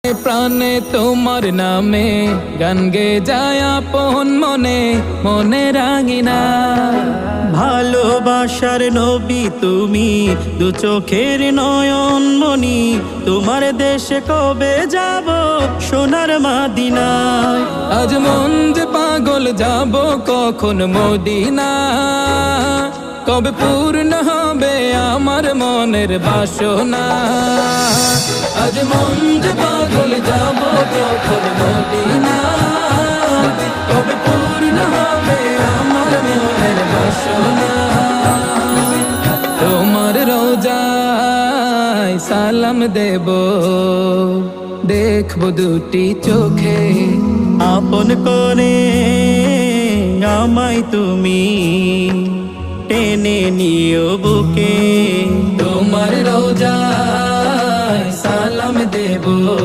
প্রাণে তোমার নামে গান গে যায় আপন মনে মনে রাঙিনা। ভালোবাসার নবী তুমি, দু চোখের নয়ন মনি, তোমার দেশে কবে যাব সোনার মাদিনায়। আজ মন যে পাগল যাব কখন মদিনা, কবে পূর্ণ হবে আমার মনের বাসনা। আজ মন যে পাগল যাব কখন মদিনা, কবে পূর্ণ হবে আমার মনের বাসনা। তোমার রোজায় সালাম দেব, দেখব দুটি চোখে, আপন করে আমায় তুমি টেনে নিও বুকে। তোমার রোজায় সালাম দেব।